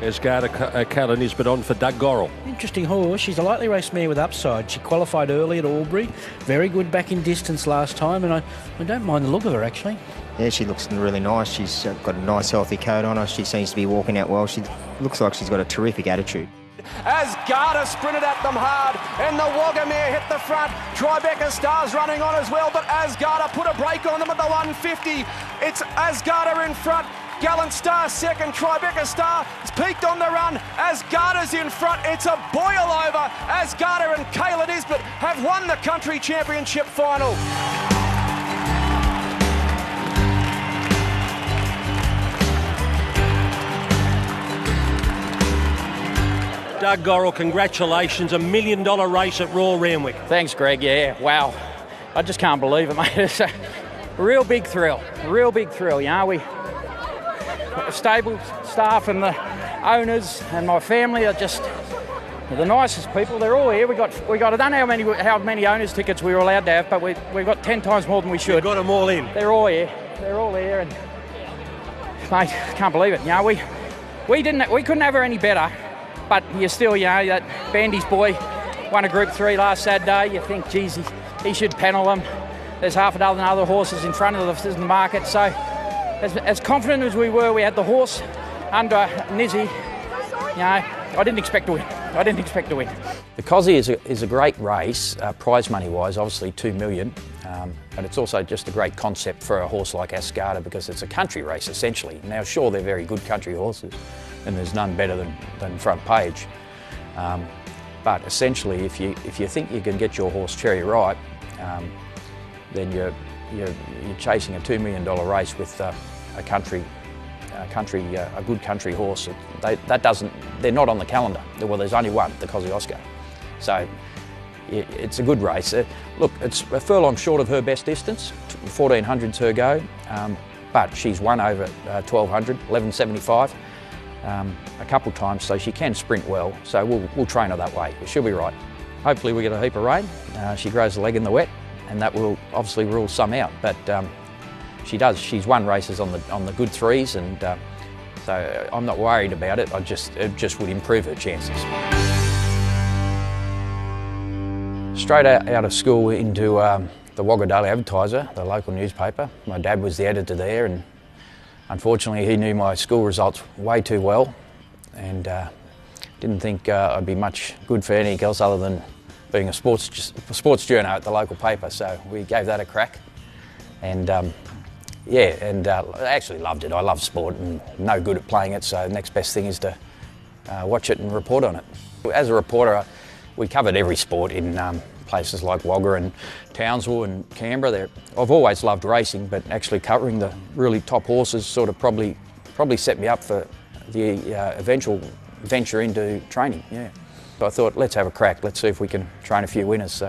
Asgarda Callan is but on for Doug Gorrell. Interesting horse. She's a lightly raced mare with upside. She qualified early at Albury. Very good back in distance last time, and I don't mind the look of her, actually. Yeah, she looks really nice. She's got a nice healthy coat on her. She seems to be walking out well. She looks like she's got a terrific attitude. Asgarda sprinted at them hard, and the Wagga mare hit the front. Tribeca Star's running on as well, but Asgarda put a break on them at the 150. It's Asgarda in front. Gallant Star second. Tribeca Star has peaked on the run. Asgarda's in front. It's a boil over. Asgarda and Kayla Nisbet have won the country championship final. Doug Gorrell, congratulations. $1 million race at Royal Randwick. Thanks, Greg. Yeah, wow. I just can't believe it, mate. It's a real big thrill. Real big thrill, you know. The stable staff and the owners and my family are just the nicest people. They're all here. We got. I don't know how many owners' tickets we were allowed to have, but we got 10 times more than we should. You got them all in. They're all here. They're all here, and mate, can't believe it. You know, we couldn't have her any better. But you still, you know, that Bandy's boy won a Group 3 last Saturday. You think, geez, he should panel them. There's half a dozen other horses in front of us in the market. So as confident as we were, we had the horse under Nizzy. You know, I didn't expect to win. The Cosy is a great race, prize money-wise, obviously $2 million. But it's also just a great concept for a horse like Asgarda because it's a country race, essentially. Now, sure, they're very good country horses, and there's none better than Front Page. But essentially, if you think you can get your horse cherry right, then you're chasing a $2 million race with a good country horse. They're not on the calendar. Well, there's only one, the Kosciuszko. So it's a good race. Look, it's a furlong short of her best distance. 1400's her go, but she's won over 1200, 1175. A couple times, so she can sprint well, so we'll train her that way. She'll be right. Hopefully we get a heap of rain, she grows a leg in the wet, and that will obviously rule some out, but she's won races on the good threes, and so I'm not worried about it. It just would improve her chances. Straight out of school into the Wagga Daily Advertiser, the local newspaper. My dad was the editor there, and unfortunately, he knew my school results way too well, and didn't think I'd be much good for anything else other than being a sports journo at the local paper. So we gave that a crack, and I actually loved it. I love sport and no good at playing it, so the next best thing is to watch it and report on it. As a reporter, we covered every sport in places like Wagga and Townsville and Canberra. I've always loved racing, but actually covering the really top horses sort of probably set me up for the eventual venture into training. Yeah, so I thought, let's have a crack. Let's see if we can train a few winners.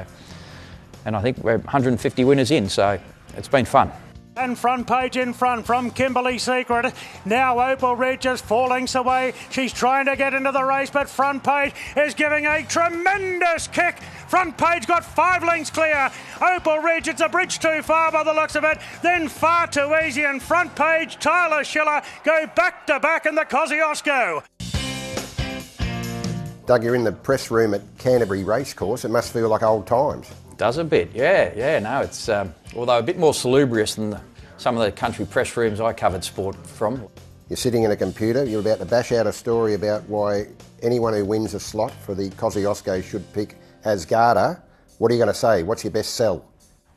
And I think we're 150 winners in, so it's been fun. And Front Page in front from Kimberley Secret. Now Opal Ridge is 4 lengths away. She's trying to get into the race, but Front Page is giving a tremendous kick. Front Page got 5 lengths clear. Opal Ridge, it's a bridge too far by the looks of it. Then Far Too Easy, and Front Page, Tyler Schiller go back to back in the Kosciuszko. Doug, you're in the press room at Canterbury Racecourse. It must feel like old times. Does a bit, yeah. No, it's although a bit more salubrious than some of the country press rooms I covered sport from. You're sitting in a computer. You're about to bash out a story about why anyone who wins a slot for the Kosciuszko should pick Asgarda. What are you going to say? What's your best sell?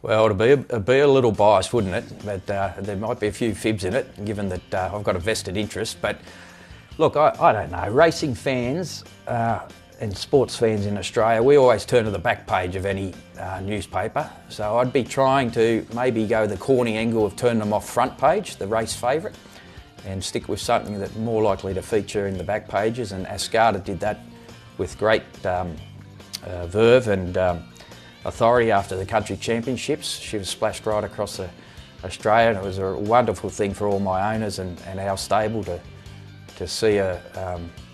Well, it'd be a little biased, wouldn't it? But there might be a few fibs in it, given that I've got a vested interest. But look, I don't know. Racing fans and sports fans in Australia, we always turn to the back page of any newspaper. So I'd be trying to maybe go the corny angle of turning them off Front Page, the race favourite, and stick with something that's more likely to feature in the back pages. And Asgarda did that with great verve and authority after the country championships. She was splashed right across Australia, and it was a wonderful thing for all my owners and our stable to see her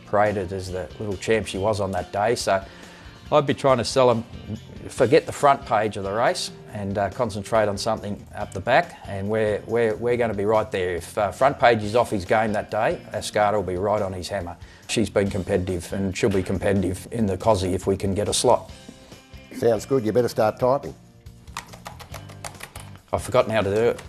paraded as the little champ she was on that day. So I'd be trying to sell them forget the front page of the race and concentrate on something up the back, and we're going to be right there. If front page is off his game that day, Asgarda will be right on his hammer. She's been competitive and she'll be competitive in the Cosy if we can get a slot. Sounds good. You better start typing. I've forgotten how to do it.